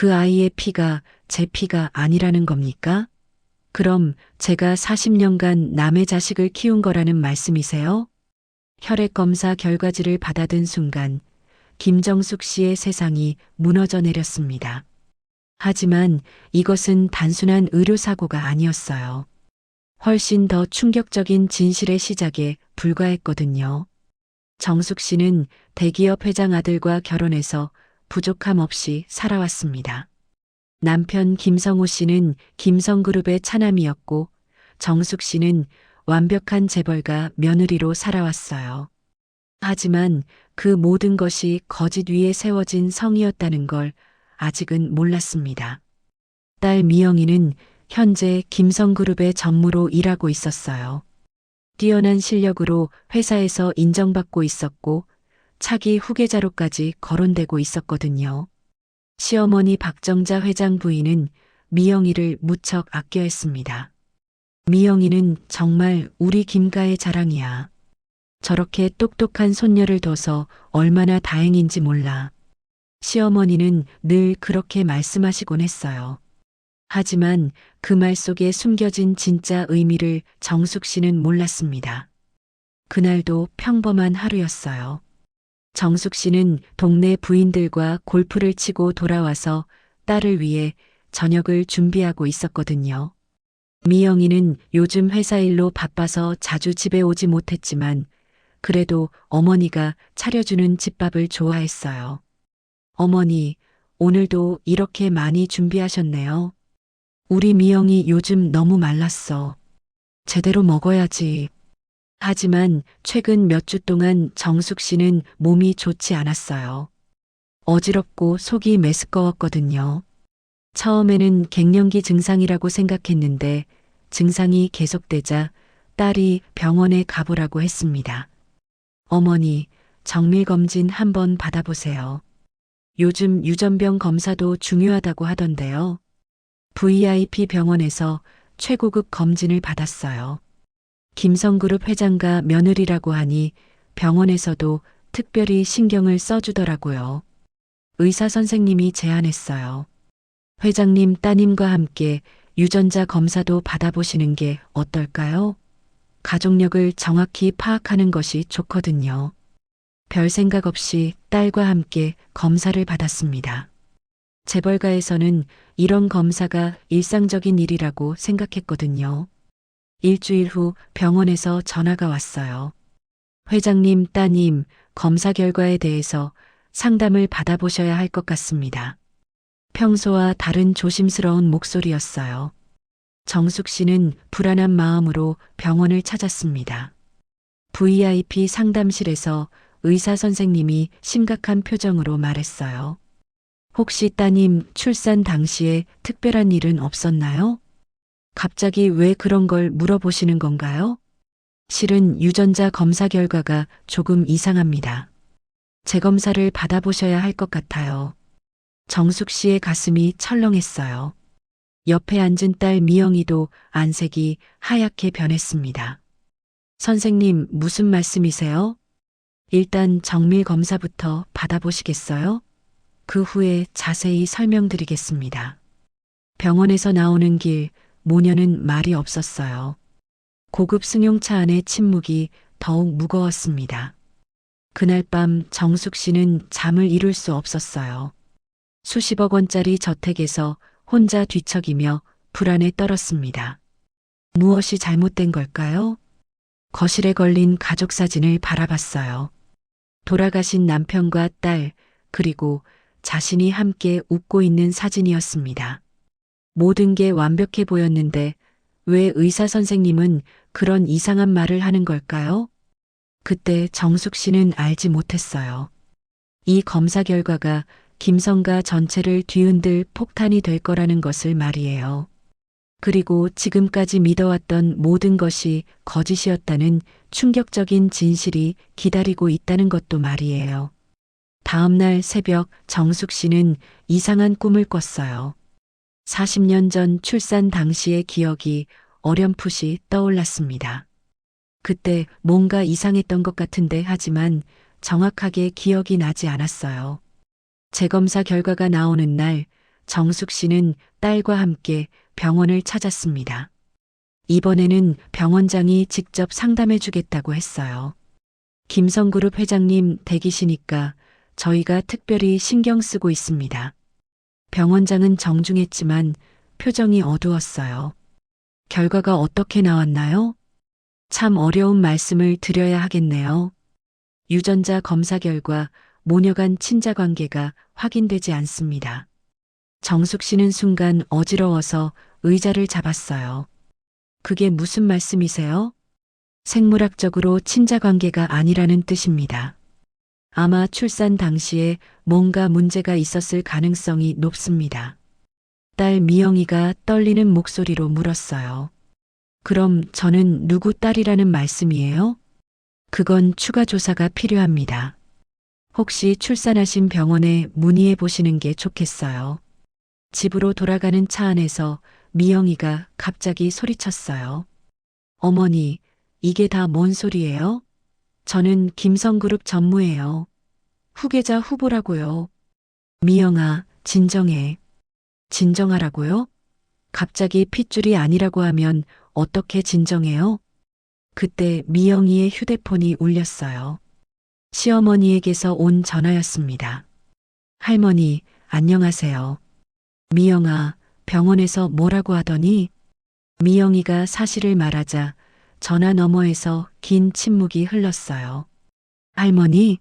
그 아이의 피가 제 피가 아니라는 겁니까? 그럼 제가 40년간 남의 자식을 키운 거라는 말씀이세요? 혈액검사 결과지를 받아든 순간 김정숙 씨의 세상이 무너져 내렸습니다. 하지만 이것은 단순한 의료사고가 아니었어요. 훨씬 더 충격적인 진실의 시작에 불과했거든요. 정숙 씨는 대기업 회장 아들과 결혼해서 부족함 없이 살아왔습니다. 남편 김성호 씨는 김성그룹의 차남이었고 정숙 씨는 완벽한 재벌가 며느리로 살아왔어요. 하지만 그 모든 것이 거짓 위에 세워진 성이었다는 걸 아직은 몰랐습니다. 딸 미영이는 현재 김성그룹의 전무로 일하고 있었어요. 뛰어난 실력으로 회사에서 인정받고 있었고 차기 후계자로까지 거론되고 있었거든요. 시어머니 박정자 회장 부인은 미영이를 무척 아껴했습니다. 미영이는 정말 우리 김가의 자랑이야. 저렇게 똑똑한 손녀를 둬서 얼마나 다행인지 몰라. 시어머니는 늘 그렇게 말씀하시곤 했어요. 하지만 그 말 속에 숨겨진 진짜 의미를 정숙 씨는 몰랐습니다. 그날도 평범한 하루였어요. 정숙 씨는 동네 부인들과 골프를 치고 돌아와서 딸을 위해 저녁을 준비하고 있었거든요. 미영이는 요즘 회사 일로 바빠서 자주 집에 오지 못했지만 그래도 어머니가 차려주는 집밥을 좋아했어요. 어머니, 오늘도 이렇게 많이 준비하셨네요. 우리 미영이 요즘 너무 말랐어. 제대로 먹어야지. 하지만 최근 몇 주 동안 정숙 씨는 몸이 좋지 않았어요. 어지럽고 속이 메스꺼웠거든요. 처음에는 갱년기 증상이라고 생각했는데 증상이 계속되자 딸이 병원에 가보라고 했습니다. 어머니, 정밀검진 한번 받아보세요. 요즘 유전병 검사도 중요하다고 하던데요. VIP 병원에서 최고급 검진을 받았어요. 김성그룹 회장과 며느리라고 하니 병원에서도 특별히 신경을 써주더라고요. 의사 선생님이 제안했어요. 회장님 따님과 함께 유전자 검사도 받아보시는 게 어떨까요? 가족력을 정확히 파악하는 것이 좋거든요. 별 생각 없이 딸과 함께 검사를 받았습니다. 재벌가에서는 이런 검사가 일상적인 일이라고 생각했거든요. 일주일 후 병원에서 전화가 왔어요. 회장님 따님 검사 결과에 대해서 상담을 받아보셔야 할 것 같습니다. 평소와 다른 조심스러운 목소리였어요. 정숙 씨는 불안한 마음으로 병원을 찾았습니다. VIP 상담실에서 의사 선생님이 심각한 표정으로 말했어요. 혹시 따님 출산 당시에 특별한 일은 없었나요? 갑자기 왜 그런 걸 물어보시는 건가요? 실은 유전자 검사 결과가 조금 이상합니다. 재검사를 받아보셔야 할 것 같아요. 정숙 씨의 가슴이 철렁했어요. 옆에 앉은 딸 미영이도 안색이 하얗게 변했습니다. 선생님, 무슨 말씀이세요? 일단 정밀 검사부터 받아보시겠어요? 그 후에 자세히 설명드리겠습니다. 병원에서 나오는 길, 모녀는 말이 없었어요. 고급 승용차 안의 침묵이 더욱 무거웠습니다. 그날 밤 정숙 씨는 잠을 이룰 수 없었어요. 수십억 원짜리 저택에서 혼자 뒤척이며 불안에 떨었습니다. 무엇이 잘못된 걸까요? 거실에 걸린 가족 사진을 바라봤어요. 돌아가신 남편과 딸, 그리고 자신이 함께 웃고 있는 사진이었습니다. 모든 게 완벽해 보였는데 왜 의사 선생님은 그런 이상한 말을 하는 걸까요? 그때 정숙 씨는 알지 못했어요. 이 검사 결과가 김성가 전체를 뒤흔들 폭탄이 될 거라는 것을 말이에요. 그리고 지금까지 믿어왔던 모든 것이 거짓이었다는 충격적인 진실이 기다리고 있다는 것도 말이에요. 다음 날 새벽 정숙 씨는 이상한 꿈을 꿨어요. 40년 전 출산 당시의 기억이 어렴풋이 떠올랐습니다. 그때 뭔가 이상했던 것 같은데 하지만 정확하게 기억이 나지 않았어요. 재검사 결과가 나오는 날 정숙 씨는 딸과 함께 병원을 찾았습니다. 이번에는 병원장이 직접 상담해 주겠다고 했어요. 김성그룹 회장님 댁이시니까 저희가 특별히 신경 쓰고 있습니다. 병원장은 정중했지만 표정이 어두웠어요. 결과가 어떻게 나왔나요? 참 어려운 말씀을 드려야 하겠네요. 유전자 검사 결과 모녀 간 친자 관계가 확인되지 않습니다. 정숙 씨는 순간 어지러워서 의자를 잡았어요. 그게 무슨 말씀이세요? 생물학적으로 친자 관계가 아니라는 뜻입니다. 아마 출산 당시에 뭔가 문제가 있었을 가능성이 높습니다. 딸 미영이가 떨리는 목소리로 물었어요. 그럼 저는 누구 딸이라는 말씀이에요? 그건 추가 조사가 필요합니다. 혹시 출산하신 병원에 문의해 보시는 게 좋겠어요. 집으로 돌아가는 차 안에서 미영이가 갑자기 소리쳤어요. 어머니, 이게 다 뭔 소리예요? 저는 김성그룹 전무예요. 후계자 후보라고요. 미영아, 진정해. 진정하라고요? 갑자기 핏줄이 아니라고 하면 어떻게 진정해요? 그때 미영이의 휴대폰이 울렸어요. 시어머니에게서 온 전화였습니다. 할머니, 안녕하세요. 미영아, 병원에서 뭐라고 하더니? 미영이가 사실을 말하자 전화 너머에서 긴 침묵이 흘렀어요. 할머니,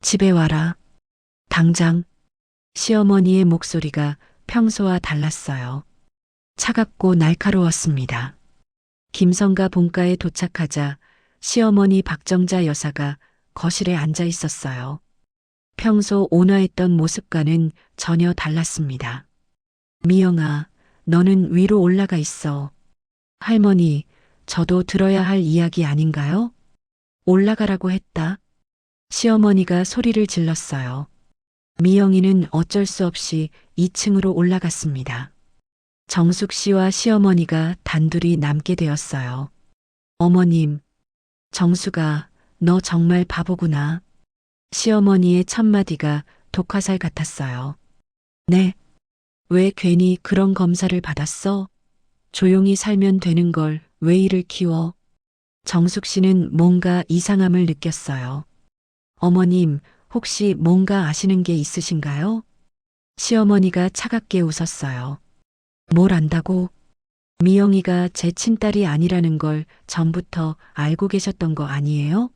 집에 와라. 당장. 시어머니의 목소리가 평소와 달랐어요. 차갑고 날카로웠습니다. 김성가 본가에 도착하자 시어머니 박정자 여사가 거실에 앉아 있었어요. 평소 온화했던 모습과는 전혀 달랐습니다. 미영아, 너는 위로 올라가 있어. 할머니, 저도 들어야 할 이야기 아닌가요? 올라가라고 했다. 시어머니가 소리를 질렀어요. 미영이는 어쩔 수 없이 2층으로 올라갔습니다. 정숙 씨와 시어머니가 단둘이 남게 되었어요. 어머님, 정숙아, 너 정말 바보구나. 시어머니의 첫마디가 독화살 같았어요. 네. 왜 괜히 그런 검사를 받았어? 조용히 살면 되는 걸 왜 이를 키워? 정숙 씨는 뭔가 이상함을 느꼈어요. 어머님, 혹시 뭔가 아시는 게 있으신가요? 시어머니가 차갑게 웃었어요. 뭘 안다고? 미영이가 제 친딸이 아니라는 걸 전부터 알고 계셨던 거 아니에요?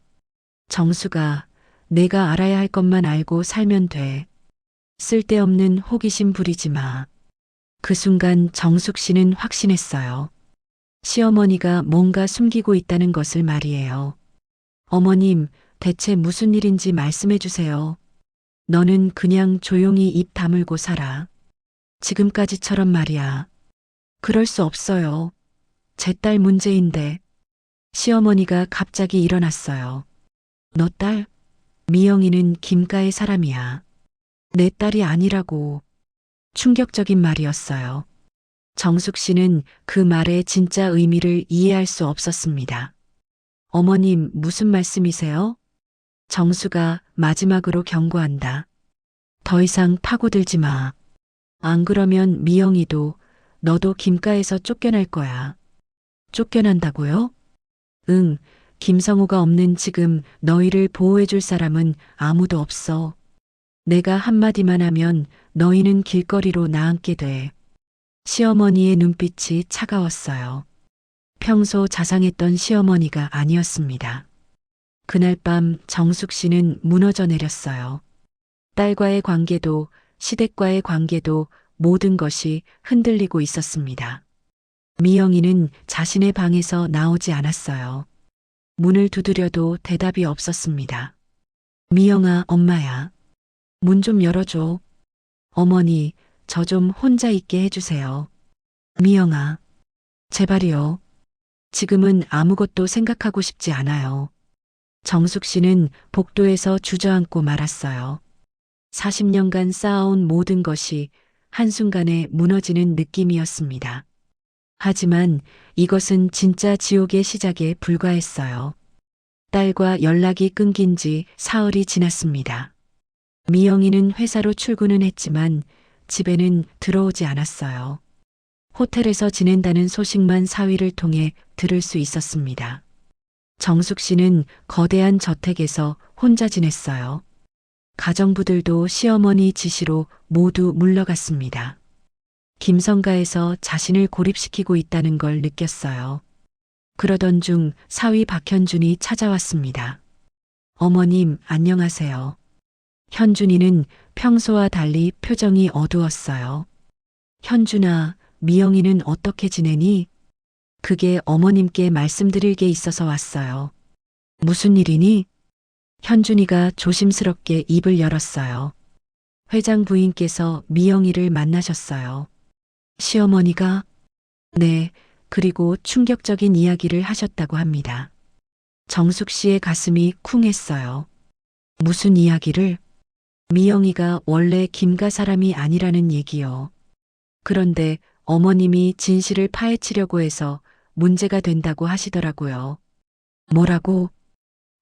정수가, 내가 알아야 할 것만 알고 살면 돼. 쓸데없는 호기심 부리지 마. 그 순간 정숙 씨는 확신했어요. 시어머니가 뭔가 숨기고 있다는 것을 말이에요. 어머님, 대체 무슨 일인지 말씀해 주세요. 너는 그냥 조용히 입 다물고 살아. 지금까지처럼 말이야. 그럴 수 없어요. 제 딸 문제인데. 시어머니가 갑자기 일어났어요. 너 딸? 미영이는 김가의 사람이야. 내 딸이 아니라고. 충격적인 말이었어요. 정숙 씨는 그 말의 진짜 의미를 이해할 수 없었습니다. 어머님, 무슨 말씀이세요? 정수가 마지막으로 경고한다. 더 이상 파고들지 마. 안 그러면 미영이도 너도 김가에서 쫓겨날 거야. 쫓겨난다고요? 응, 김성우가 없는 지금 너희를 보호해줄 사람은 아무도 없어. 내가 한마디만 하면 너희는 길거리로 나앉게 돼. 시어머니의 눈빛이 차가웠어요. 평소 자상했던 시어머니가 아니었습니다. 그날 밤 정숙 씨는 무너져 내렸어요. 딸과의 관계도 시댁과의 관계도 모든 것이 흔들리고 있었습니다. 미영이는 자신의 방에서 나오지 않았어요. 문을 두드려도 대답이 없었습니다. 미영아, 엄마야. 문 좀 열어줘. 어머니, 저 좀 혼자 있게 해주세요. 미영아, 제발이요. 지금은 아무것도 생각하고 싶지 않아요. 정숙 씨는 복도에서 주저앉고 말았어요. 40년간 쌓아온 모든 것이 한순간에 무너지는 느낌이었습니다. 하지만 이것은 진짜 지옥의 시작에 불과했어요. 딸과 연락이 끊긴 지 사흘이 지났습니다. 미영이는 회사로 출근은 했지만 집에는 들어오지 않았어요. 호텔에서 지낸다는 소식만 사위를 통해 들을 수 있었습니다. 정숙 씨는 거대한 저택에서 혼자 지냈어요. 가정부들도 시어머니 지시로 모두 물러갔습니다. 김성가에서 자신을 고립시키고 있다는 걸 느꼈어요. 그러던 중 사위 박현준이 찾아왔습니다. 어머님, 안녕하세요. 현준이는 평소와 달리 표정이 어두웠어요. 현준아, 미영이는 어떻게 지내니? 그게 어머님께 말씀드릴 게 있어서 왔어요. 무슨 일이니? 현준이가 조심스럽게 입을 열었어요. 회장 부인께서 미영이를 만나셨어요. 시어머니가? 네, 그리고 충격적인 이야기를 하셨다고 합니다. 정숙 씨의 가슴이 쿵했어요. 무슨 이야기를? 미영이가 원래 김가 사람이 아니라는 얘기요. 그런데 어머님이 진실을 파헤치려고 해서 문제가 된다고 하시더라고요. 뭐라고?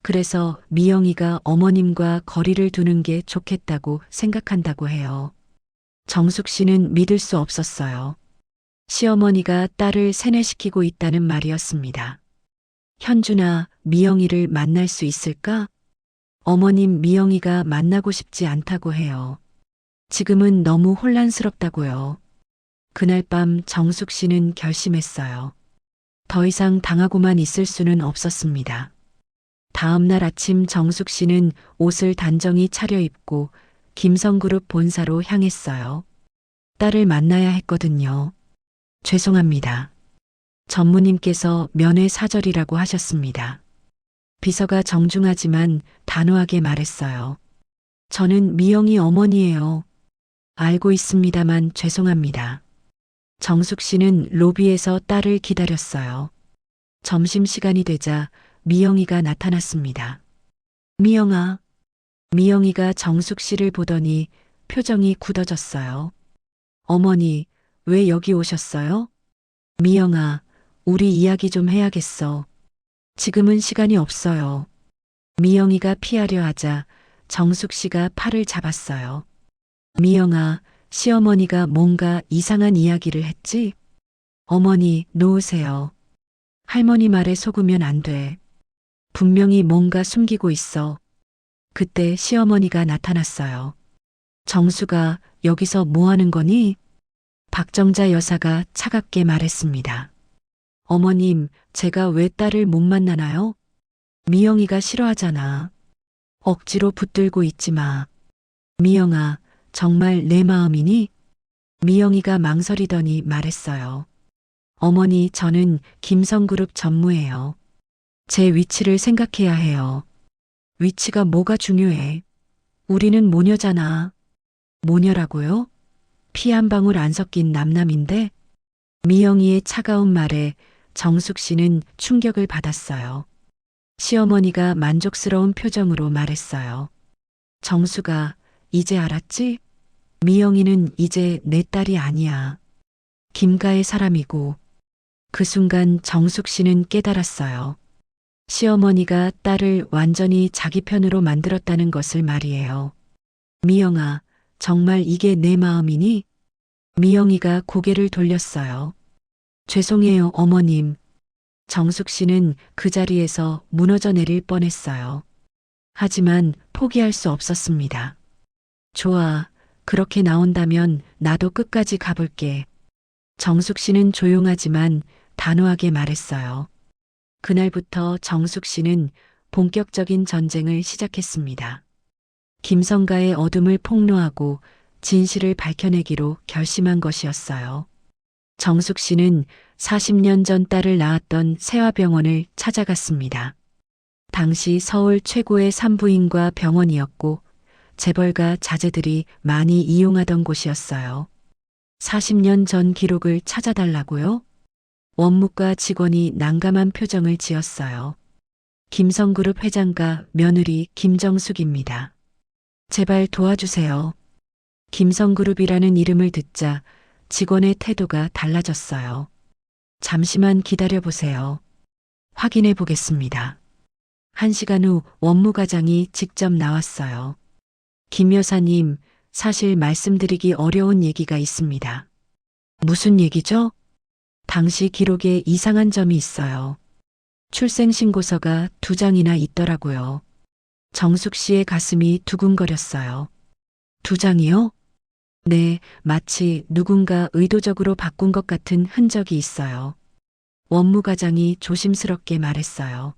그래서 미영이가 어머님과 거리를 두는 게 좋겠다고 생각한다고 해요. 정숙 씨는 믿을 수 없었어요. 시어머니가 딸을 세뇌시키고 있다는 말이었습니다. 현준아, 미영이를 만날 수 있을까? 어머님 미영이가 만나고 싶지 않다고 해요. 지금은 너무 혼란스럽다고요. 그날 밤 정숙 씨는 결심했어요. 더 이상 당하고만 있을 수는 없었습니다. 다음 날 아침 정숙 씨는 옷을 단정히 차려입고 김성그룹 본사로 향했어요. 딸을 만나야 했거든요. 죄송합니다. 전무님께서 면회 사절이라고 하셨습니다. 비서가 정중하지만 단호하게 말했어요. 저는 미영이 어머니예요. 알고 있습니다만 죄송합니다. 정숙 씨는 로비에서 딸을 기다렸어요. 점심시간이 되자 미영이가 나타났습니다. 미영아. 미영이가 정숙 씨를 보더니 표정이 굳어졌어요. 어머니, 왜 여기 오셨어요? 미영아, 우리 이야기 좀 해야겠어. 지금은 시간이 없어요. 미영이가 피하려 하자 정숙 씨가 팔을 잡았어요. 미영아, 시어머니가 뭔가 이상한 이야기를 했지? 어머니, 놓으세요. 할머니 말에 속으면 안 돼. 분명히 뭔가 숨기고 있어. 그때 시어머니가 나타났어요. 정수가 여기서 뭐 하는 거니? 박정자 여사가 차갑게 말했습니다. 어머님, 제가 왜 딸을 못 만나나요? 미영이가 싫어하잖아. 억지로 붙들고 있지 마. 미영아, 정말 내 마음이니? 미영이가 망설이더니 말했어요. 어머니, 저는 김성그룹 전무예요. 제 위치를 생각해야 해요. 위치가 뭐가 중요해? 우리는 모녀잖아. 모녀라고요? 피 한 방울 안 섞인 남남인데? 미영이의 차가운 말에 정숙 씨는 충격을 받았어요. 시어머니가 만족스러운 표정으로 말했어요. 정수가 이제 알았지? 미영이는 이제 내 딸이 아니야. 김가의 사람이고. 그 순간 정숙 씨는 깨달았어요. 시어머니가 딸을 완전히 자기 편으로 만들었다는 것을 말이에요. 미영아, 정말 이게 내 마음이니? 미영이가 고개를 돌렸어요. 죄송해요, 어머님. 정숙 씨는 그 자리에서 무너져 내릴 뻔했어요. 하지만 포기할 수 없었습니다. 좋아, 그렇게 나온다면 나도 끝까지 가볼게. 정숙 씨는 조용하지만 단호하게 말했어요. 그날부터 정숙 씨는 본격적인 전쟁을 시작했습니다. 김성가의 어둠을 폭로하고 진실을 밝혀내기로 결심한 것이었어요. 정숙 씨는 40년 전 딸을 낳았던 세화병원을 찾아갔습니다. 당시 서울 최고의 산부인과 병원이었고 재벌가 자제들이 많이 이용하던 곳이었어요. 40년 전 기록을 찾아달라고요? 원무과 직원이 난감한 표정을 지었어요. 김성그룹 회장과 며느리 김정숙입니다. 제발 도와주세요. 김성그룹이라는 이름을 듣자 직원의 태도가 달라졌어요. 잠시만 기다려보세요. 확인해 보겠습니다. 1시간 후 원무과장이 직접 나왔어요. 김 여사님, 사실 말씀드리기 어려운 얘기가 있습니다. 무슨 얘기죠? 당시 기록에 이상한 점이 있어요. 출생신고서가 2장이나 있더라고요. 정숙 씨의 가슴이 두근거렸어요. 2장이요? 네, 마치 누군가 의도적으로 바꾼 것 같은 흔적이 있어요. 원무과장이 조심스럽게 말했어요.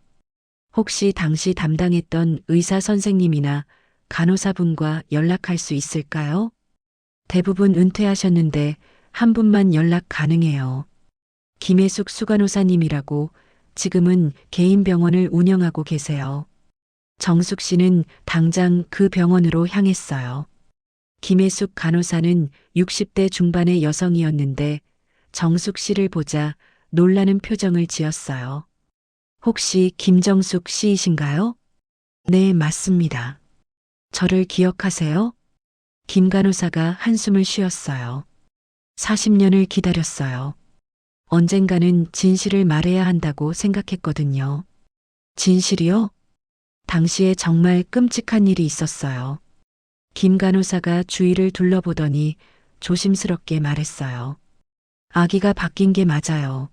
혹시 당시 담당했던 의사 선생님이나 간호사분과 연락할 수 있을까요? 대부분 은퇴하셨는데 한 분만 연락 가능해요. 김혜숙 수간호사님이라고 지금은 개인 병원을 운영하고 계세요. 정숙 씨는 당장 그 병원으로 향했어요. 김혜숙 간호사는 60대 중반의 여성이었는데 정숙 씨를 보자 놀라는 표정을 지었어요. 혹시 김정숙 씨이신가요? 네, 맞습니다. 저를 기억하세요? 김 간호사가 한숨을 쉬었어요. 40년을 기다렸어요. 언젠가는 진실을 말해야 한다고 생각했거든요. 진실이요? 당시에 정말 끔찍한 일이 있었어요. 김 간호사가 주위를 둘러보더니 조심스럽게 말했어요. 아기가 바뀐 게 맞아요.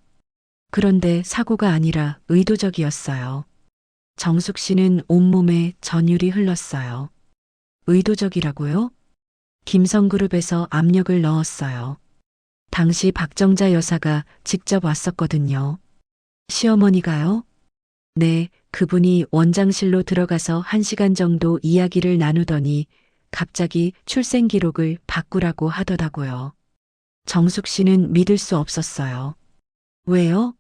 그런데 사고가 아니라 의도적이었어요. 정숙 씨는 온몸에 전율이 흘렀어요. 의도적이라고요? 김성그룹에서 압력을 넣었어요. 당시 박정자 여사가 직접 왔었거든요. 시어머니가요? 네, 그분이 원장실로 들어가서 1시간 정도 이야기를 나누더니 갑자기 출생 기록을 바꾸라고 하더라고요. 정숙 씨는 믿을 수 없었어요. 왜요?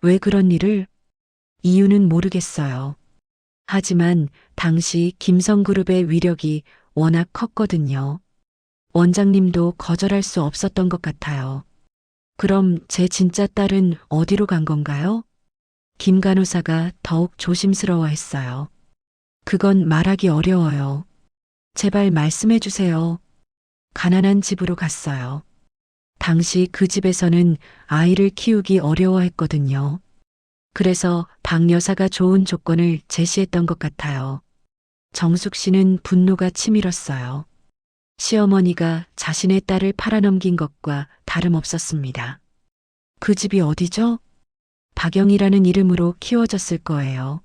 왜 그런 일을? 이유는 모르겠어요. 하지만 당시 김성그룹의 위력이 워낙 컸거든요. 원장님도 거절할 수 없었던 것 같아요. 그럼 제 진짜 딸은 어디로 간 건가요? 김 간호사가 더욱 조심스러워했어요. 그건 말하기 어려워요. 제발 말씀해 주세요. 가난한 집으로 갔어요. 당시 그 집에서는 아이를 키우기 어려워했거든요. 그래서 박 여사가 좋은 조건을 제시했던 것 같아요. 정숙 씨는 분노가 치밀었어요. 시어머니가 자신의 딸을 팔아넘긴 것과 다름없었습니다. 그 집이 어디죠? 박영이라는 이름으로 키워졌을 거예요.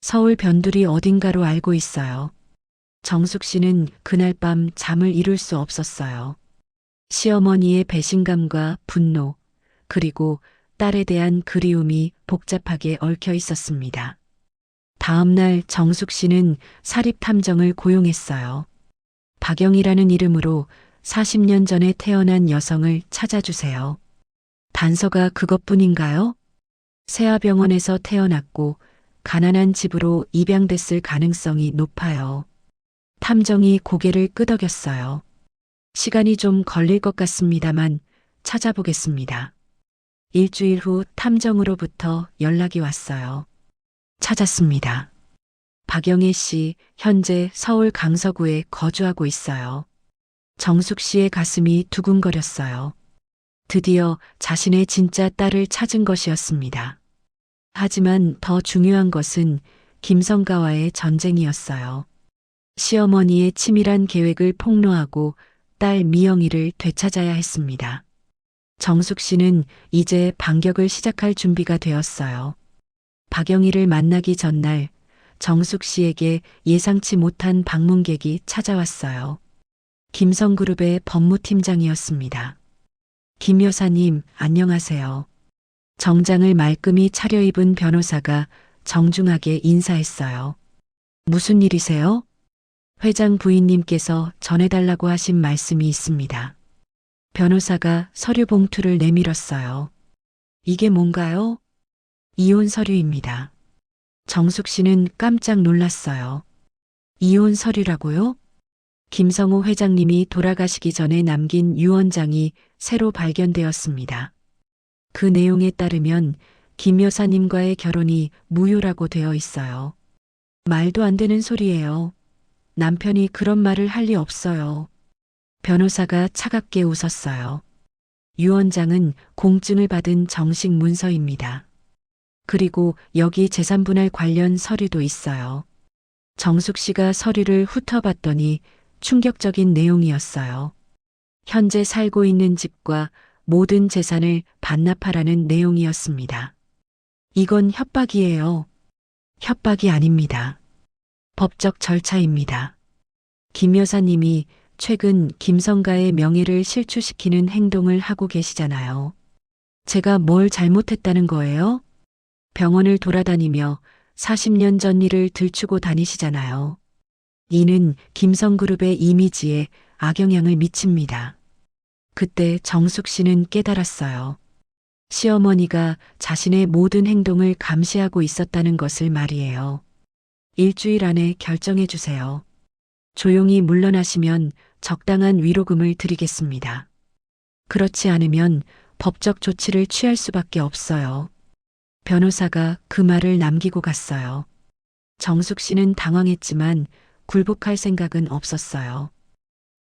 서울 변두리 어딘가로 알고 있어요. 정숙 씨는 그날 밤 잠을 이룰 수 없었어요. 시어머니의 배신감과 분노, 그리고 딸에 대한 그리움이 복잡하게 얽혀 있었습니다. 다음 날 정숙 씨는 사립탐정을 고용했어요. 박영이라는 이름으로 40년 전에 태어난 여성을 찾아주세요. 단서가 그것뿐인가요? 세아병원에서 태어났고 가난한 집으로 입양됐을 가능성이 높아요. 탐정이 고개를 끄덕였어요. 시간이 좀 걸릴 것 같습니다만 찾아보겠습니다. 일주일 후 탐정으로부터 연락이 왔어요. 찾았습니다. 박영애 씨, 현재 서울 강서구에 거주하고 있어요. 정숙 씨의 가슴이 두근거렸어요. 드디어 자신의 진짜 딸을 찾은 것이었습니다. 하지만 더 중요한 것은 김성가와의 전쟁이었어요. 시어머니의 치밀한 계획을 폭로하고 딸 미영이를 되찾아야 했습니다. 정숙 씨는 이제 반격을 시작할 준비가 되었어요. 박영희를 만나기 전날 정숙 씨에게 예상치 못한 방문객이 찾아왔어요. 김성그룹의 법무팀장이었습니다. 김 여사님, 안녕하세요. 정장을 말끔히 차려입은 변호사가 정중하게 인사했어요. 무슨 일이세요? 회장 부인님께서 전해달라고 하신 말씀이 있습니다. 변호사가 서류 봉투를 내밀었어요. 이게 뭔가요? 이혼 서류입니다. 정숙 씨는 깜짝 놀랐어요. 이혼 서류라고요? 김성호 회장님이 돌아가시기 전에 남긴 유언장이 새로 발견되었습니다. 그 내용에 따르면 김 여사님과의 결혼이 무효라고 되어 있어요. 말도 안 되는 소리예요. 남편이 그런 말을 할 리 없어요. 변호사가 차갑게 웃었어요. 유언장은 공증을 받은 정식 문서입니다. 그리고 여기 재산분할 관련 서류도 있어요. 정숙 씨가 서류를 훑어봤더니 충격적인 내용이었어요. 현재 살고 있는 집과 모든 재산을 반납하라는 내용이었습니다. 이건 협박이에요. 협박이 아닙니다. 법적 절차입니다. 김 여사님이 최근 김성가의 명예를 실추시키는 행동을 하고 계시잖아요. 제가 뭘 잘못했다는 거예요? 병원을 돌아다니며 40년 전 일을 들추고 다니시잖아요. 이는 김성그룹의 이미지에 악영향을 미칩니다. 그때 정숙 씨는 깨달았어요. 시어머니가 자신의 모든 행동을 감시하고 있었다는 것을 말이에요. 일주일 안에 결정해 주세요. 조용히 물러나시면 적당한 위로금을 드리겠습니다. 그렇지 않으면 법적 조치를 취할 수밖에 없어요. 변호사가 그 말을 남기고 갔어요. 정숙 씨는 당황했지만 굴복할 생각은 없었어요.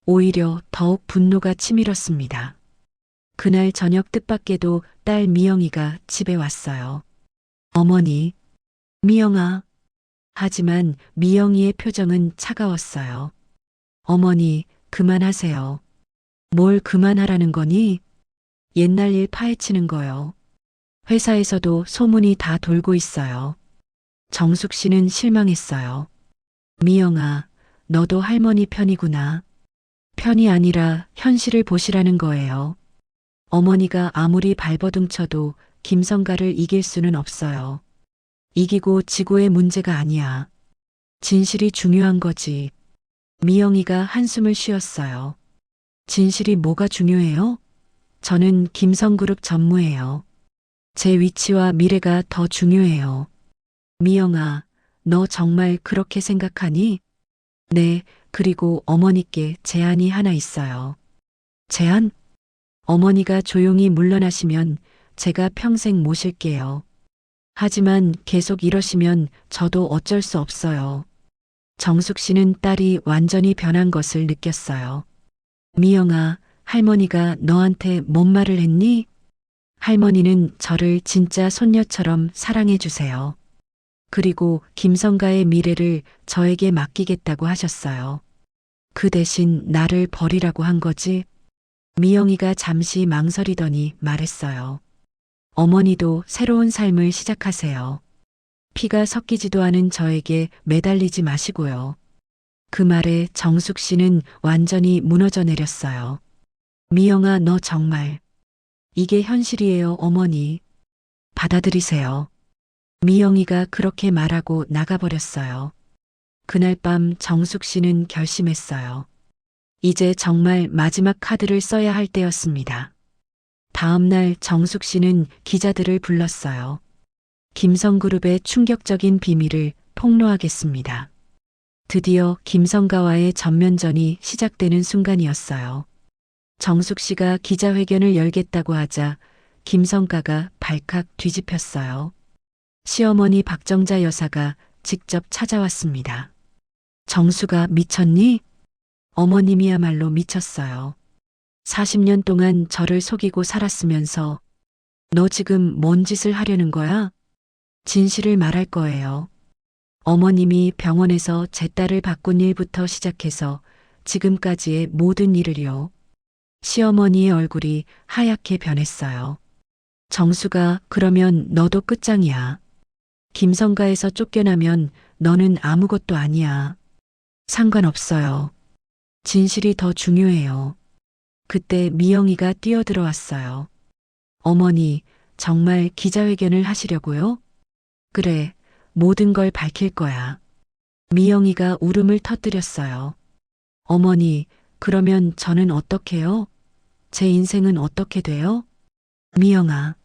오히려 더욱 분노가 치밀었습니다. 그날 저녁 뜻밖에도 딸 미영이가 집에 왔어요. 어머니, 미영아. 하지만 미영이의 표정은 차가웠어요. 어머니, 그만하세요. 뭘 그만하라는 거니? 옛날 일 파헤치는 거요. 회사에서도 소문이 다 돌고 있어요. 정숙 씨는 실망했어요. 미영아, 너도 할머니 편이구나. 편이 아니라 현실을 보시라는 거예요. 어머니가 아무리 발버둥 쳐도 김성가를 이길 수는 없어요. 이기고 지고의 문제가 아니야. 진실이 중요한 거지. 미영이가 한숨을 쉬었어요. 진실이 뭐가 중요해요? 저는 김성그룹 전무예요. 제 위치와 미래가 더 중요해요. 미영아, 너 정말 그렇게 생각하니? 네, 그리고 어머니께 제안이 하나 있어요. 제안? 어머니가 조용히 물러나시면 제가 평생 모실게요. 하지만 계속 이러시면 저도 어쩔 수 없어요. 정숙 씨는 딸이 완전히 변한 것을 느꼈어요. 미영아, 할머니가 너한테 뭔 말을 했니? 할머니는 저를 진짜 손녀처럼 사랑해 주세요. 그리고 김성가의 미래를 저에게 맡기겠다고 하셨어요. 그 대신 나를 버리라고 한 거지? 미영이가 잠시 망설이더니 말했어요. 어머니도 새로운 삶을 시작하세요. 피가 섞이지도 않은 저에게 매달리지 마시고요. 그 말에 정숙 씨는 완전히 무너져 내렸어요. 미영아, 너 정말. 이게 현실이에요, 어머니. 받아들이세요. 미영이가 그렇게 말하고 나가버렸어요. 그날 밤 정숙 씨는 결심했어요. 이제 정말 마지막 카드를 써야 할 때였습니다. 다음 날 정숙 씨는 기자들을 불렀어요. 김성그룹의 충격적인 비밀을 폭로하겠습니다. 드디어 김성가와의 전면전이 시작되는 순간이었어요. 정숙 씨가 기자회견을 열겠다고 하자 김성가가 발칵 뒤집혔어요. 시어머니 박정자 여사가 직접 찾아왔습니다. 정수가 미쳤니? 어머님이야말로 미쳤어요. 40년 동안 저를 속이고 살았으면서 너 지금 뭔 짓을 하려는 거야? 진실을 말할 거예요. 어머님이 병원에서 제 딸을 바꾼 일부터 시작해서 지금까지의 모든 일을요. 시어머니의 얼굴이 하얗게 변했어요. 정수가 그러면 너도 끝장이야. 김성가에서 쫓겨나면 너는 아무것도 아니야. 상관없어요. 진실이 더 중요해요. 그때 미영이가 뛰어들어왔어요. 어머니, 정말 기자회견을 하시려고요? 그래, 모든 걸 밝힐 거야. 미영이가 울음을 터뜨렸어요. 어머니, 그러면 저는 어떡해요? 제 인생은 어떻게 돼요? 미영아,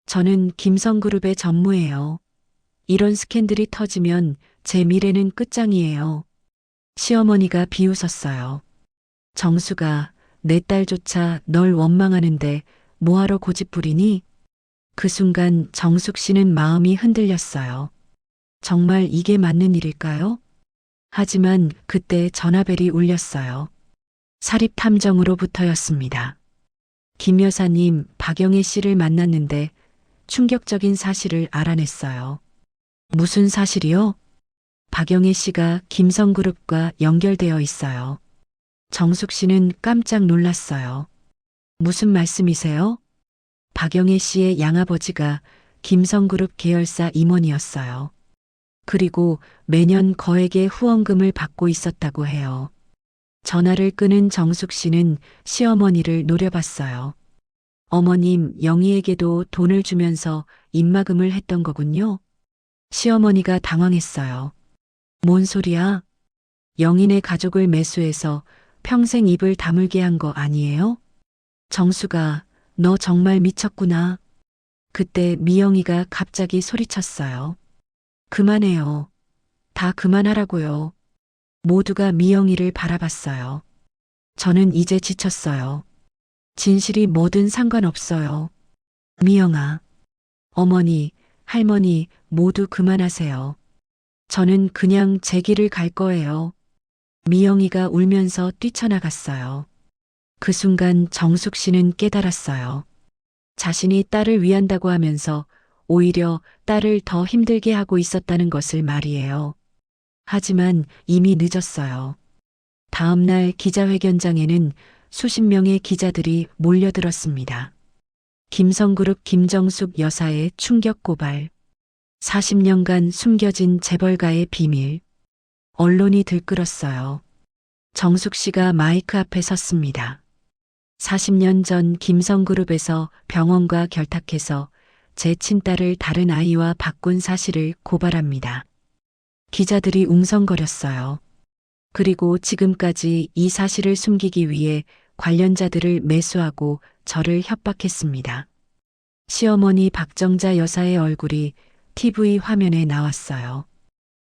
저는 김성그룹의 전무예요. 이런 스캔들이 터지면 제 미래는 끝장이에요. 시어머니가 비웃었어요. 정수가 내 딸조차 널 원망하는데 뭐하러 고집부리니? 그 순간 정숙 씨는 마음이 흔들렸어요. 정말 이게 맞는 일일까요? 하지만 그때 전화벨이 울렸어요. 사립탐정으로부터였습니다. 김 여사님, 박영애 씨를 만났는데 충격적인 사실을 알아냈어요. 무슨 사실이요? 박영애 씨가 김성그룹과 연결되어 있어요. 정숙 씨는 깜짝 놀랐어요. 무슨 말씀이세요? 박영애 씨의 양아버지가 김성그룹 계열사 임원이었어요. 그리고 매년 거액의 후원금을 받고 있었다고 해요. 전화를 끊은 정숙 씨는 시어머니를 노려봤어요. 어머님, 영희에게도 돈을 주면서 입막음을 했던 거군요. 시어머니가 당황했어요. 뭔 소리야? 영희네 가족을 매수해서 평생 입을 다물게 한 거 아니에요? 정수가, 너 정말 미쳤구나. 그때 미영이가 갑자기 소리쳤어요. 그만해요. 다 그만하라고요. 모두가 미영이를 바라봤어요. 저는 이제 지쳤어요. 진실이 뭐든 상관없어요. 미영아, 어머니, 할머니 모두 그만하세요. 저는 그냥 제 길을 갈 거예요. 미영이가 울면서 뛰쳐나갔어요. 그 순간 정숙 씨는 깨달았어요. 자신이 딸을 위한다고 하면서 오히려 딸을 더 힘들게 하고 있었다는 것을 말이에요. 하지만 이미 늦었어요. 다음 날 기자회견장에는 수십 명의 기자들이 몰려들었습니다. 김성그룹 김정숙 여사의 충격 고발. 40년간 숨겨진 재벌가의 비밀. 언론이 들끓었어요. 정숙 씨가 마이크 앞에 섰습니다. 40년 전 김성그룹에서 병원과 결탁해서 제 친딸을 다른 아이와 바꾼 사실을 고발합니다. 기자들이 웅성거렸어요. 그리고 지금까지 이 사실을 숨기기 위해 관련자들을 매수하고 저를 협박했습니다. 시어머니 박정자 여사의 얼굴이 TV 화면에 나왔어요.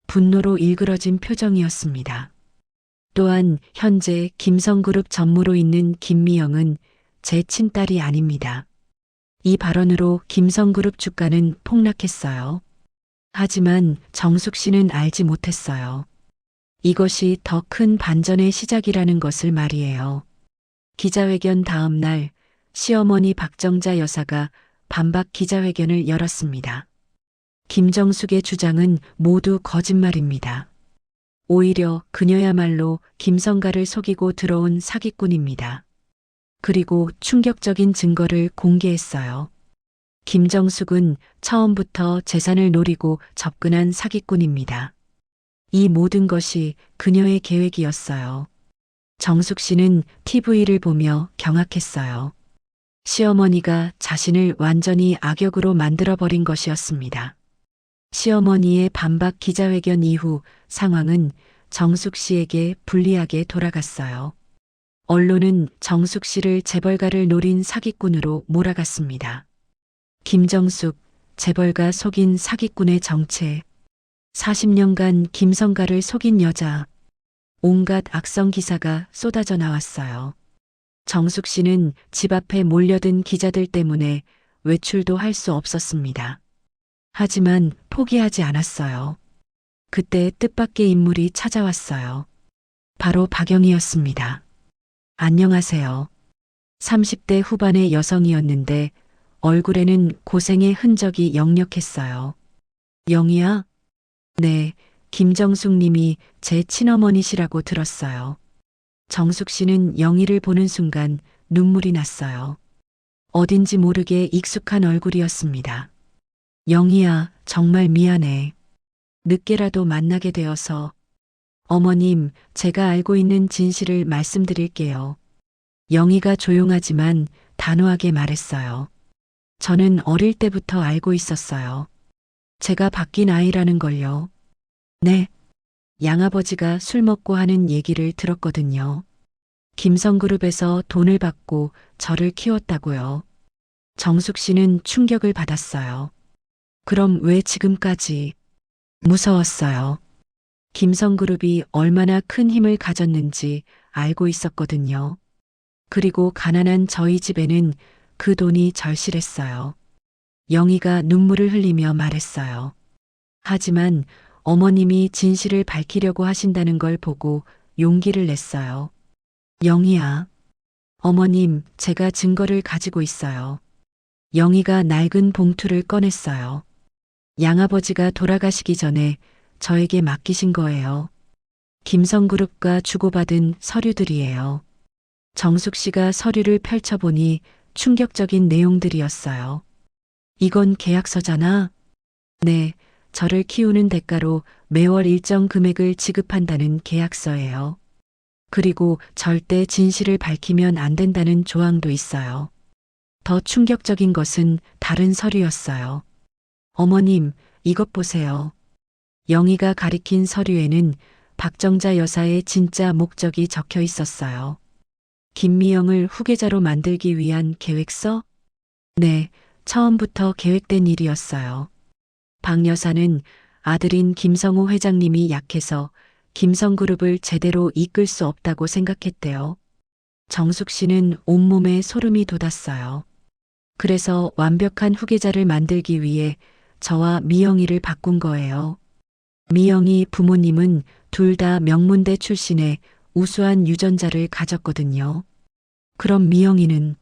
분노로 일그러진 표정이었습니다. 또한 현재 김성그룹 전무로 있는 김미영은 제 친딸이 아닙니다. 이 발언으로 김성그룹 주가는 폭락했어요. 하지만 정숙 씨는 알지 못했어요. 이것이 더 큰 반전의 시작이라는 것을 말이에요. 기자회견 다음 날 시어머니 박정자 여사가 반박 기자회견을 열었습니다. 김정숙의 주장은 모두 거짓말입니다. 오히려 그녀야말로 김성가를 속이고 들어온 사기꾼입니다. 그리고 충격적인 증거를 공개했어요. 김정숙은 처음부터 재산을 노리고 접근한 사기꾼입니다. 이 모든 것이 그녀의 계획이었어요. 정숙 씨는 TV를 보며 경악했어요. 시어머니가 자신을 완전히 악역으로 만들어버린 것이었습니다. 시어머니의 반박 기자회견 이후 상황은 정숙 씨에게 불리하게 돌아갔어요. 언론은 정숙 씨를 재벌가를 노린 사기꾼으로 몰아갔습니다. 김정숙, 재벌가 속인 사기꾼의 정체. 40년간 김성가를 속인 여자. 온갖 악성 기사가 쏟아져 나왔어요. 정숙 씨는 집 앞에 몰려든 기자들 때문에 외출도 할 수 없었습니다. 하지만 포기하지 않았어요. 그때 뜻밖의 인물이 찾아왔어요. 바로 박영희였습니다. 안녕하세요. 30대 후반의 여성이었는데 얼굴에는 고생의 흔적이 역력했어요. 영희야? 네, 김정숙 님이 제 친어머니시라고 들었어요. 정숙 씨는 영희를 보는 순간 눈물이 났어요. 어딘지 모르게 익숙한 얼굴이었습니다. 영희야, 정말 미안해. 늦게라도 만나게 되어서. 어머님, 제가 알고 있는 진실을 말씀드릴게요. 영희가 조용하지만 단호하게 말했어요. 저는 어릴 때부터 알고 있었어요. 제가 바뀐 아이라는 걸요. 네. 양아버지가 술 먹고 하는 얘기를 들었거든요. 김성그룹에서 돈을 받고 저를 키웠다고요. 정숙 씨는 충격을 받았어요. 그럼 왜 지금까지? 무서웠어요. 김성그룹이 얼마나 큰 힘을 가졌는지 알고 있었거든요. 그리고 가난한 저희 집에는 그 돈이 절실했어요. 영희가 눈물을 흘리며 말했어요. 하지만 어머님이 진실을 밝히려고 하신다는 걸 보고 용기를 냈어요. 영희야. 어머님, 제가 증거를 가지고 있어요. 영희가 낡은 봉투를 꺼냈어요. 양아버지가 돌아가시기 전에 저에게 맡기신 거예요. 김성그룹과 주고받은 서류들이에요. 정숙 씨가 서류를 펼쳐보니 충격적인 내용들이었어요. 이건 계약서잖아. 네, 저를 키우는 대가로 매월 일정 금액을 지급한다는 계약서예요. 그리고 절대 진실을 밝히면 안 된다는 조항도 있어요. 더 충격적인 것은 다른 서류였어요. 어머님, 이것 보세요. 영희가 가리킨 서류에는 박정자 여사의 진짜 목적이 적혀 있었어요. 김미영을 후계자로 만들기 위한 계획서? 네, 처음부터 계획된 일이었어요. 박 여사는 아들인 김성호 회장님이 약해서 김성그룹을 제대로 이끌 수 없다고 생각했대요. 정숙 씨는 온몸에 소름이 돋았어요. 그래서 완벽한 후계자를 만들기 위해 저와 미영이를 바꾼 거예요. 미영이 부모님은 둘 다 명문대 출신의 우수한 유전자를 가졌거든요. 그럼 미영이는?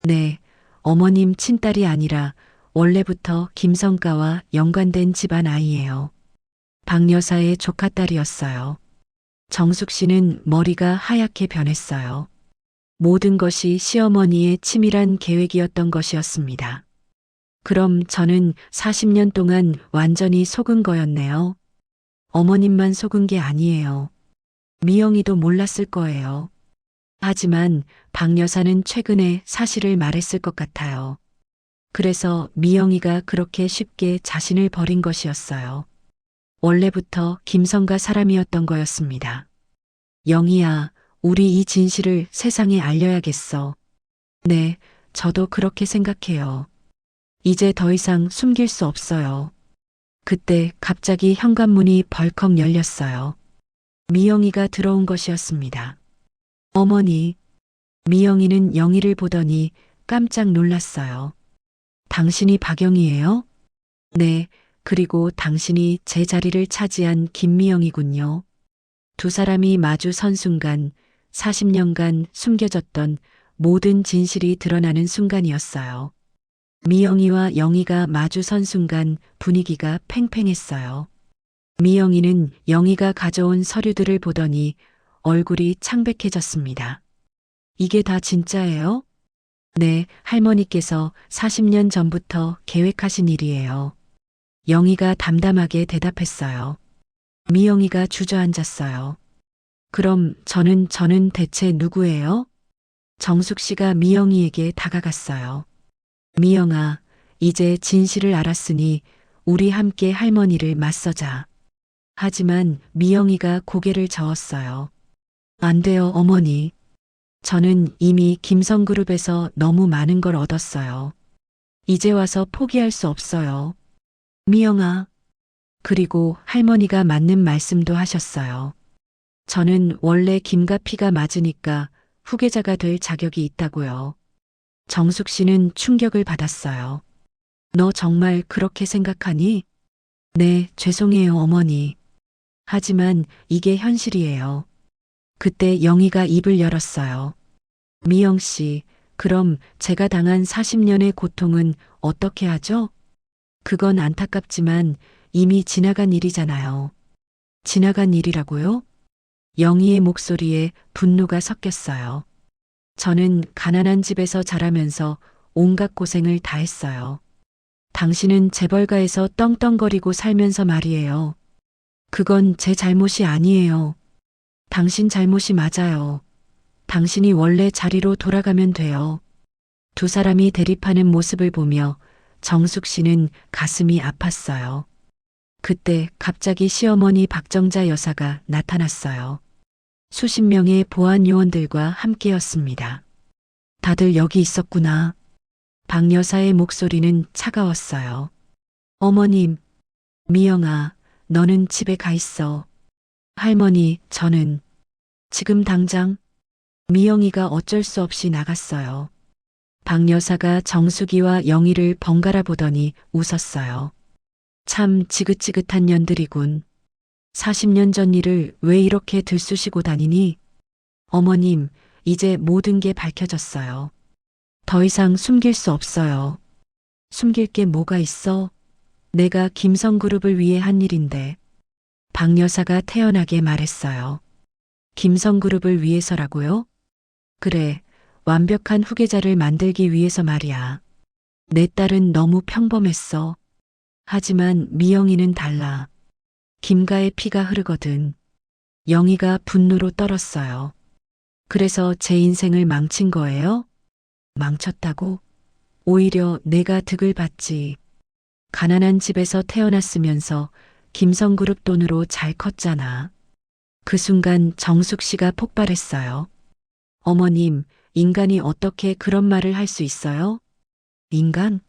네, 어머님 친딸이 아니라 원래부터 김성가와 연관된 집안 아이예요. 박 여사의 조카딸이었어요. 정숙 씨는 머리가 하얗게 변했어요. 모든 것이 시어머니의 치밀한 계획이었던 것이었습니다. 그럼 저는 40년 동안 완전히 속은 거였네요. 어머님만 속은 게 아니에요. 미영이도 몰랐을 거예요. 하지만 박 여사는 최근에 사실을 말했을 것 같아요. 그래서 미영이가 그렇게 쉽게 자신을 버린 것이었어요. 원래부터 김성가 사람이었던 거였습니다. 영희야, 우리 이 진실을 세상에 알려야겠어. 네, 저도 그렇게 생각해요. 이제 더 이상 숨길 수 없어요. 그때 갑자기 현관문이 벌컥 열렸어요. 미영이가 들어온 것이었습니다. 어머니, 미영이는 영희를 보더니 깜짝 놀랐어요. 당신이 박영희예요? 네, 그리고 당신이 제 자리를 차지한 김미영이군요. 두 사람이 마주 선 순간 40년간 숨겨졌던 모든 진실이 드러나는 순간이었어요. 미영이와 영희가 마주 선 순간 분위기가 팽팽했어요. 미영이는 영희가 가져온 서류들을 보더니 얼굴이 창백해졌습니다. 이게 다 진짜예요? 네, 할머니께서 40년 전부터 계획하신 일이에요. 영희가 담담하게 대답했어요. 미영이가 주저앉았어요. 그럼 저는 대체 누구예요? 정숙 씨가 미영이에게 다가갔어요. 미영아, 이제 진실을 알았으니 우리 함께 할머니를 맞서자. 하지만 미영이가 고개를 저었어요. 안 돼요, 어머니. 저는 이미 김성그룹에서 너무 많은 걸 얻었어요. 이제 와서 포기할 수 없어요. 미영아. 그리고 할머니가 맞는 말씀도 하셨어요. 저는 원래 김과 피가 맞으니까 후계자가 될 자격이 있다고요. 정숙 씨는 충격을 받았어요. 너 정말 그렇게 생각하니? 네, 죄송해요, 어머니. 하지만 이게 현실이에요. 그때 영희가 입을 열었어요. 미영 씨, 그럼 제가 당한 40년의 고통은 어떻게 하죠? 그건 안타깝지만 이미 지나간 일이잖아요. 지나간 일이라고요? 영희의 목소리에 분노가 섞였어요. 저는 가난한 집에서 자라면서 온갖 고생을 다 했어요. 당신은 재벌가에서 떵떵거리고 살면서 말이에요. 그건 제 잘못이 아니에요. 당신 잘못이 맞아요. 당신이 원래 자리로 돌아가면 돼요. 두 사람이 대립하는 모습을 보며 정숙 씨는 가슴이 아팠어요. 그때 갑자기 시어머니 박정자 여사가 나타났어요. 수십 명의 보안 요원들과 함께였습니다. 다들 여기 있었구나. 박 여사의 목소리는 차가웠어요. 어머님, 미영아, 너는 집에 가 있어. 할머니, 저는 지금 당장. 미영이가 어쩔 수 없이 나갔어요. 박 여사가 정숙이와 영희를 번갈아 보더니 웃었어요. 참 지긋지긋한 년들이군. 40년 전 일을 왜 이렇게 들쑤시고 다니니? 어머님, 이제 모든 게 밝혀졌어요. 더 이상 숨길 수 없어요. 숨길 게 뭐가 있어? 내가 김성그룹을 위해 한 일인데. 박 여사가 태연하게 말했어요. 김성그룹을 위해서라고요? 그래, 완벽한 후계자를 만들기 위해서 말이야. 내 딸은 너무 평범했어. 하지만 미영이는 달라. 김가의 피가 흐르거든. 영희가 분노로 떨었어요. 그래서 제 인생을 망친 거예요? 망쳤다고? 오히려 내가 득을 봤지. 가난한 집에서 태어났으면서 김성그룹 돈으로 잘 컸잖아. 그 순간 정숙 씨가 폭발했어요. 어머님, 인간이 어떻게 그런 말을 할 수 있어요? 인간?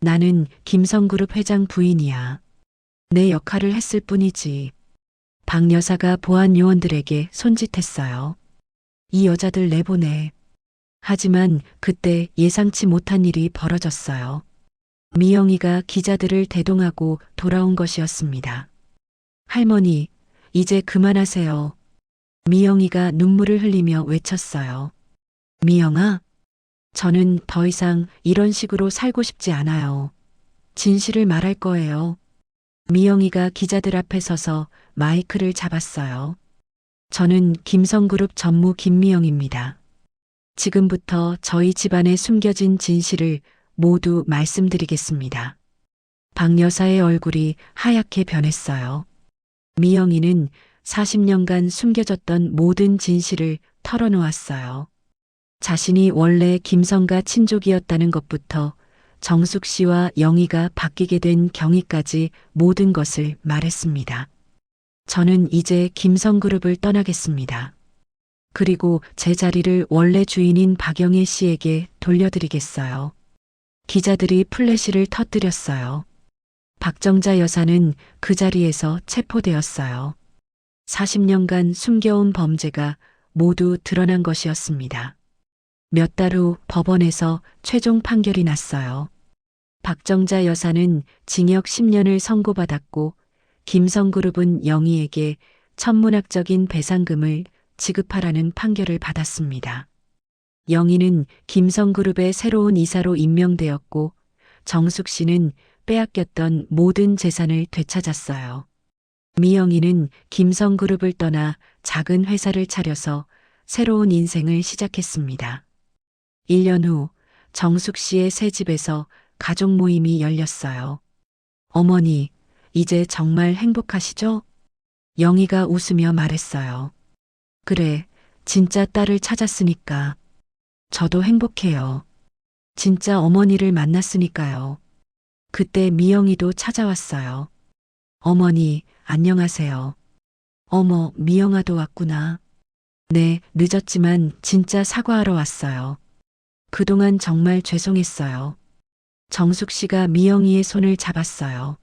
나는 김성그룹 회장 부인이야. 내 역할을 했을 뿐이지. 박 여사가 보안 요원들에게 손짓했어요. 이 여자들 내보내. 하지만 그때 예상치 못한 일이 벌어졌어요. 미영이가 기자들을 대동하고 돌아온 것이었습니다. 할머니, 이제 그만하세요. 미영이가 눈물을 흘리며 외쳤어요. 미영아, 저는 더 이상 이런 식으로 살고 싶지 않아요. 진실을 말할 거예요. 미영이가 기자들 앞에 서서 마이크를 잡았어요. 저는 김성그룹 전무 김미영입니다. 지금부터 저희 집안에 숨겨진 진실을 모두 말씀드리겠습니다. 박 여사의 얼굴이 하얗게 변했어요. 미영이는 40년간 숨겨졌던 모든 진실을 털어놓았어요. 자신이 원래 김성가 친족이었다는 것부터 정숙 씨와 영희가 바뀌게 된 경위까지 모든 것을 말했습니다. 저는 이제 김성그룹을 떠나겠습니다. 그리고 제 자리를 원래 주인인 박영애 씨에게 돌려드리겠어요. 기자들이 플래시를 터뜨렸어요. 박정자 여사는 그 자리에서 체포되었어요. 40년간 숨겨온 범죄가 모두 드러난 것이었습니다. 몇 달 후 법원에서 최종 판결이 났어요. 박정자 여사는 징역 10년을 선고받았고 김성그룹은 영희에게 천문학적인 배상금을 지급하라는 판결을 받았습니다. 영희는 김성그룹의 새로운 이사로 임명되었고 정숙 씨는 빼앗겼던 모든 재산을 되찾았어요. 미영이는 김성그룹을 떠나 작은 회사를 차려서 새로운 인생을 시작했습니다. 1년 후 정숙 씨의 새 집에서 가족 모임이 열렸어요. 어머니, 이제 정말 행복하시죠? 영희가 웃으며 말했어요. 그래, 진짜 딸을 찾았으니까. 저도 행복해요. 진짜 어머니를 만났으니까요. 그때 미영이도 찾아왔어요. 어머니, 안녕하세요. 어머, 미영아도 왔구나. 네, 늦었지만 진짜 사과하러 왔어요. 그동안 정말 죄송했어요. 정숙 씨가 미영이의 손을 잡았어요.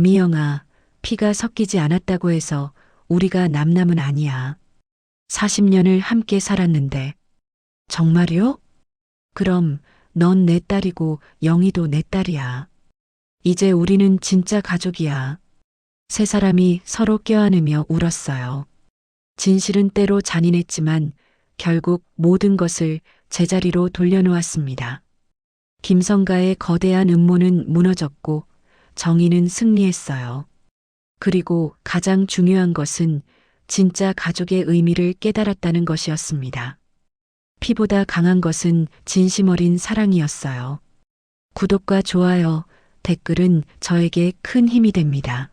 미영아, 피가 섞이지 않았다고 해서 우리가 남남은 아니야. 40년을 함께 살았는데. 정말요? 그럼 넌 내 딸이고 영희도 내 딸이야. 이제 우리는 진짜 가족이야. 세 사람이 서로 껴안으며 울었어요. 진실은 때로 잔인했지만 결국 모든 것을 제자리로 돌려놓았습니다. 김성가의 거대한 음모는 무너졌고 정의는 승리했어요. 그리고 가장 중요한 것은 진짜 가족의 의미를 깨달았다는 것이었습니다. 피보다 강한 것은 진심 어린 사랑이었어요. 구독과 좋아요, 댓글은 저에게 큰 힘이 됩니다.